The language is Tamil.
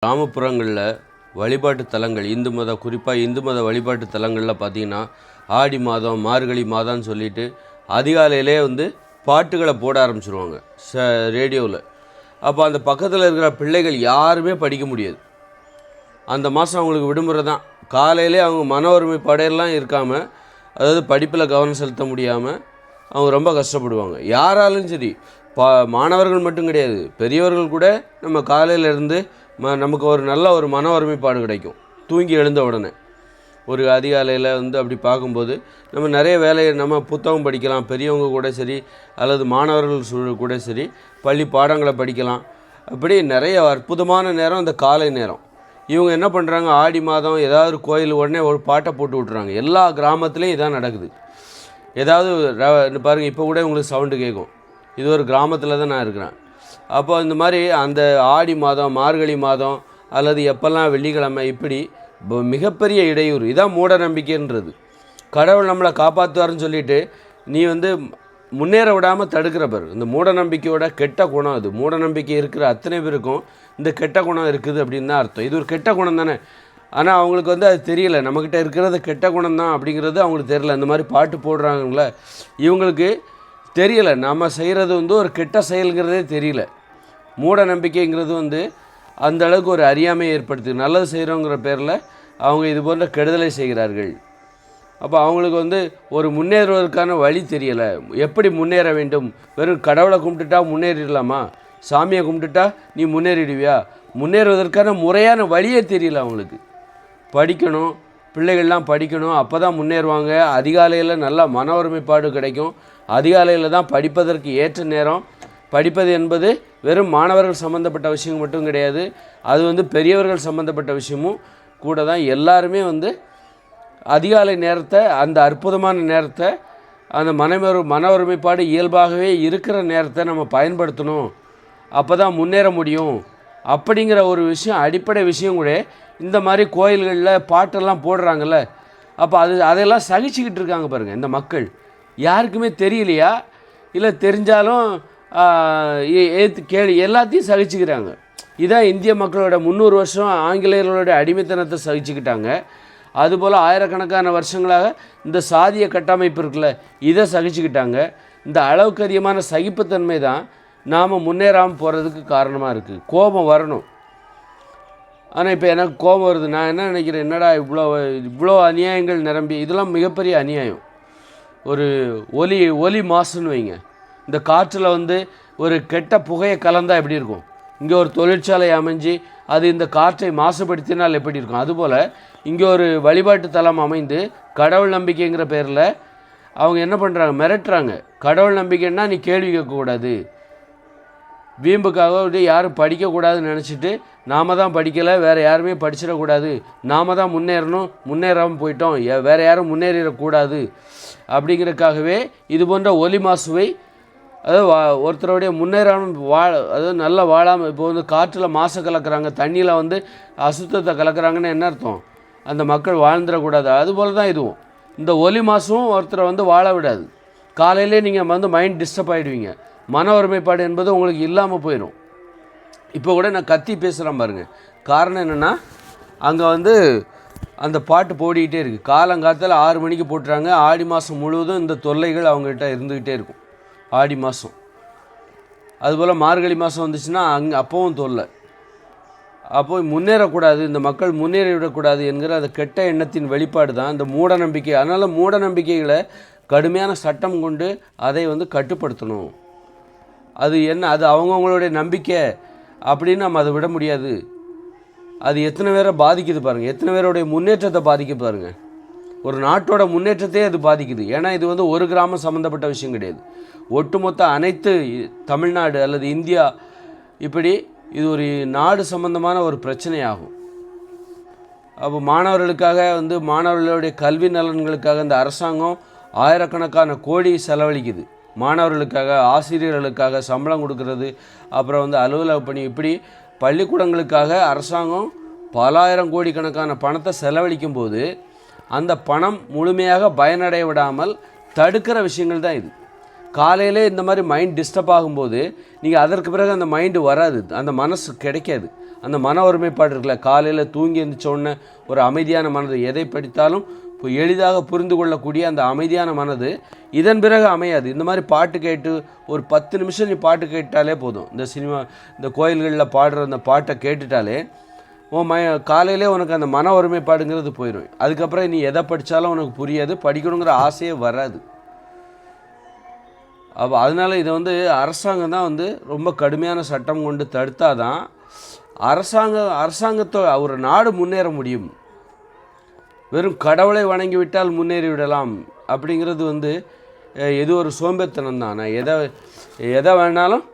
கிராமப்புறங்களில் வழிபாட்டு தலங்கள் குறிப்பாக இந்து மத வழிபாட்டு தலங்களில் பார்த்திங்கன்னா ஆடி மாதம் மார்கழி மாதம்னு சொல்லிட்டு அதிகாலையிலே பாட்டுகளை போட ஆரம்பிச்சிருவாங்க ரேடியோவில். அப்போ அந்த பக்கத்தில் இருக்கிற பிள்ளைகள் யாருமே படிக்க முடியாது. அந்த மாதம் அவங்களுக்கு விடுமுறை தான். காலையிலே அவங்க மன ஒருமைப்பாடெல்லாம் இருக்காமல், அதாவது படிப்பில் கவனம் செலுத்த முடியாமல் அவங்க ரொம்ப கஷ்டப்படுவாங்க. யாராலும் சரி, மாணவர்கள் மட்டும் கிடையாது, பெரியவர்கள் கூட நம்ம காலையிலேருந்து நமக்கு ஒரு நல்ல ஒரு மன ஒருமைப்பாடு கிடைக்கும். தூங்கி எழுந்த உடனே ஒரு அதிகாலையில் அப்படி பார்க்கும்போது நம்ம நிறைய வேலையை நம்ம புத்தகம் படிக்கலாம், பெரியவங்க கூட சரி அல்லது மாணவர்கள் கூட சரி பள்ளி பாடங்களை படிக்கலாம். அப்படி நிறைய அற்புதமான நேரம் அந்த காலை நேரம். இவங்க என்ன பண்ணுறாங்க, ஆடி மாதம் ஏதாவது கோயில் உடனே ஒரு பாட்டை போட்டு விட்றாங்க. எல்லா கிராமத்துலேயும் இதான் நடக்குது. ஏதாவது பாருங்கள், இப்போ கூட உங்களுக்கு சவுண்டு கேட்கும். இது ஒரு கிராமத்தில் தான் நான் இருக்கிறேன். அப்போ இந்த மாதிரி அந்த ஆடி மாதம் மார்கழி மாதம் அல்லது எப்போல்லாம் வெள்ளிக்கிழமை இப்படி மிகப்பெரிய இடையூறு. இதான் மூட நம்பிக்கைன்றது. கடவுள் நம்மளை காப்பாற்றுவார்னு சொல்லிவிட்டு நீ முன்னேற விடாமல் தடுக்கிற பாரு. இந்த மூட நம்பிக்கையோட கெட்ட குணம் அது. மூட நம்பிக்கை இருக்கிற அத்தனை பேருக்கும் இந்த கெட்ட குணம் இருக்குது அப்படின்னு தான் அர்த்தம். இது ஒரு கெட்ட குணம் தானே. ஆனால் அவங்களுக்கு அது தெரியல. நம்மக்கிட்ட இருக்கிறது கெட்ட குணம் தான் அப்படிங்கிறது அவங்களுக்கு தெரியல. இந்த மாதிரி பாட்டு போடுறாங்களே இவங்களுக்கு தெரியலை. நம்ம செய்கிறது ஒரு கெட்ட செயல்கிறதே தெரியல. மூட நம்பிக்கைங்கிறது அந்த அளவுக்கு ஒரு அறியாமையை ஏற்படுத்து. நல்லது செய்கிறோங்கிற பேரில் அவங்க இது போன்ற கெடுதலை செய்கிறார்கள். அப்போ அவங்களுக்கு ஒரு முன்னேறுவதற்கான வழி தெரியலை. எப்படி முன்னேற வேண்டும்? வெறும் கடவுளை கும்பிட்டுட்டா முன்னேறிடலாமா? சாமியை கும்பிட்டுட்டா நீ முன்னேறிடுவியா? முன்னேறுவதற்கான முறையான வழியே தெரியல அவங்களுக்கு. படிக்கணும், பிள்ளைகள்லாம் படிக்கணும், அப்போ தான் முன்னேறுவாங்க. அதிகாலையில் நல்லா மன ஒருமைப்பாடு கிடைக்கும். அதிகாலையில் தான் படிப்பதற்கு ஏற்ற நேரம். படிப்பது என்பது வெறும் மாணவர்கள் சம்மந்தப்பட்ட விஷயம் மட்டும் கிடையாது, அது பெரியவர்கள் சம்மந்தப்பட்ட விஷயமும் கூட தான். எல்லாருமே அதிகாலை நேரத்தை, அந்த அற்புதமான நேரத்தை, அந்த மன ஒருமைப்பாடு இயல்பாகவே இருக்கிற நேரத்தை நம்ம பயன்படுத்தணும். அப்போ தான் முன்னேற முடியும் அப்படிங்கிற ஒரு விஷயம், அடிப்படை விஷயம் கூட இந்த மாதிரி கோயில்களில் பாட்டெல்லாம் போடுறாங்கல்ல. அப்போ அதெல்லாம் சகிச்சுக்கிட்டு இருக்காங்க பாருங்கள் இந்த மக்கள். யாருக்குமே தெரியலையா? இல்லை தெரிஞ்சாலும் எல்லாத்தையும் சகிச்சுக்கிறாங்க. இதான் இந்திய மக்களோட 300 வருஷம் ஆங்கிலேயர்களோட அடிமைத்தனத்தை சகிச்சுக்கிட்டாங்க. அதுபோல் ஆயிரக்கணக்கான வருஷங்களாக இந்த சாதிய கட்டமைப்பு இருக்குல்ல, இதை சகிச்சுக்கிட்டாங்க. இந்த அளவுக்கு அதிகமான சகிப்புத்தன்மை தான் நாம் முன்னேறாமல் போகிறதுக்கு காரணமாக இருக்குது. கோபம் வரணும். ஆனால் இப்போ எனக்கு கோபம் வருது. நான் என்ன நினைக்கிறேன், என்னடா இவ்வளோ அநியாயங்கள் நிரம்பி, இதெல்லாம் மிகப்பெரிய அநியாயம். ஒரு ஒலி மாசுன்னு வைங்க. இந்த காற்றில் ஒரு கெட்ட புகையை கலந்தால் எப்படி இருக்கும்? இங்கே ஒரு தொழிற்சாலை அமைஞ்சு அது இந்த காற்றை மாசுபடுத்தினால் எப்படி இருக்கும்? அதுபோல் இங்கே ஒரு வழிபாட்டு தலம் அமைந்து கடவுள் நம்பிக்கைங்கிற பேரில் அவங்க என்ன பண்ணுறாங்க, மிரட்டுறாங்க. கடவுள் நம்பிக்கைன்னா நீ கேள்வி கேட்கக்கூடாது, வீம்புக்காக யாரும் படிக்கக்கூடாதுன்னு நினச்சிட்டு நாம் தான் படிக்கலை, வேறு யாருமே படிச்சிடக்கூடாது, நாம் தான் முன்னேறணும், முன்னேறாமல் போயிட்டோம், வேறு யாரும் முன்னேறிடக்கூடாது அப்படிங்கிறதுக்காகவே இது போன்ற ஒலி மாசுவை, அதாவது ஒருத்தருடைய முன்னேறாமல் அதாவது நல்லா வாழாமல், இப்போ காற்றில் மாசை கலக்கிறாங்க, தண்ணியில் அசுத்தத்தை கலக்கிறாங்கன்னு என்ன அர்த்தம்? அந்த மக்கள் வாழ்ந்துடக்கூடாது. அதுபோல் தான் இதுவும். இந்த ஒலி மாசும் ஒருத்தரை வாழ விடாது. காலையிலே நீங்கள் மைண்ட் டிஸ்டர்ப் ஆகிடுவீங்க. மன ஒருமைப்பாடு என்பது உங்களுக்கு இல்லாமல் போயிடும். இப்போ கூட நான் கத்தி பேசுகிறேன் பாருங்கள். காரணம் என்னென்னா, அங்கே அந்த பாட்டு போடிக்கிட்டே இருக்குது. காலங்காலத்தில் 6 மணிக்கு போட்டுறாங்க. ஆடி மாதம் முழுவதும் இந்த தொல்லைகள் அவங்ககிட்ட இருந்துக்கிட்டே இருக்கும். ஆடி மாதம் அதுபோல் மார்கழி மாதம் வந்துச்சுன்னா அப்போவும் தொல்லை. அப்போ முன்னேறக்கூடாது, இந்த மக்கள் முன்னேறிவிடக்கூடாது என்கிற அந்த கெட்ட எண்ணத்தின் வெளிப்பாடு தான் இந்த மூட நம்பிக்கை. அதனால் மூட நம்பிக்கைகளை கடுமையான சட்டம் கொண்டு அதை கட்டுப்படுத்தணும். அது என்ன, அது அவங்கவுங்களுடைய நம்பிக்கை அப்படின்னு நம்ம அதை விட முடியாது. அது எத்தனை பேரை பாதிக்குது பாருங்கள், எத்தனை பேருடைய முன்னேற்றத்தை பாதிக்குது பாருங்கள். ஒரு நாட்டோட முன்னேற்றத்தையே அது பாதிக்குது. ஏன்னா இது ஒரு கிராமம் சம்மந்தப்பட்ட விஷயம் கிடையாது. ஒட்டுமொத்த அனைத்து தமிழ்நாடு அல்லது இந்தியா, இப்படி இது ஒரு நாடு சம்பந்தமான ஒரு பிரச்சனையாகும். அப்போ மாணவர்களுக்காக மாணவர்களுடைய கல்வி நலன்களுக்காக இந்த அரசாங்கம் ஆயிரக்கணக்கான கோடி செலவழிக்குது. மாணவர்களுக்காக, ஆசிரியர்களுக்காக சம்பளம் கொடுக்கறது, அப்புறம் அலுவலக பணி, இப்படி பள்ளிக்கூடங்களுக்காக அரசாங்கம் பலாயிரம் கோடிக்கணக்கான பணத்தை செலவழிக்கும் போது அந்த பணம் முழுமையாக பயனடைய விடாமல் தடுக்கிற விஷயங்கள் தான் இது. காலையிலே இந்த மாதிரி மைண்ட் டிஸ்டர்ப் ஆகும்போது நீங்கள் அதற்கு பிறகு அந்த மைண்டு வராது, அந்த மனசு கிடைக்காது. அந்த மன ஒருமைப்பாடு இருக்குல்ல, காலையில் தூங்கி எழுந்திரிச்ச உடனே ஒரு அமைதியான மனது, எதை படித்தாலும் இப்போ எளிதாக புரிந்து கொள்ளக்கூடிய அந்த அமைதியான மனது இதன் பிறகு அமையாது. இந்த மாதிரி பாட்டு கேட்டு ஒரு 10 நிமிஷம் நீ பாட்டு கேட்டாலே போதும். இந்த சினிமா, இந்த கோயில்களில் பாடுற அந்த பாட்டை கேட்டுட்டாலே காலையிலே உனக்கு அந்த மன ஒருமைப்பாடுங்கிறது போயிடும். அதுக்கப்புறம் நீ எதை படித்தாலும் உனக்கு புரியாது, படிக்கணுங்கிற ஆசையே வராது. அப்போ அதனால் இதை வந்து அரசாங்கம் தான் வந்து ரொம்ப கடுமையான சட்டம் கொண்டு தடுத்தால் தான் அரசாங்கத்தை ஒரு நாடு முன்னேற முடியும். வெறும் கடவுளை வணங்கி விட்டால் முன்னேறி விடலாம் அப்படிங்கிறது வந்து இது ஒரு சோம்பேறித்தனம் தான். நான் எதை வேணாலும்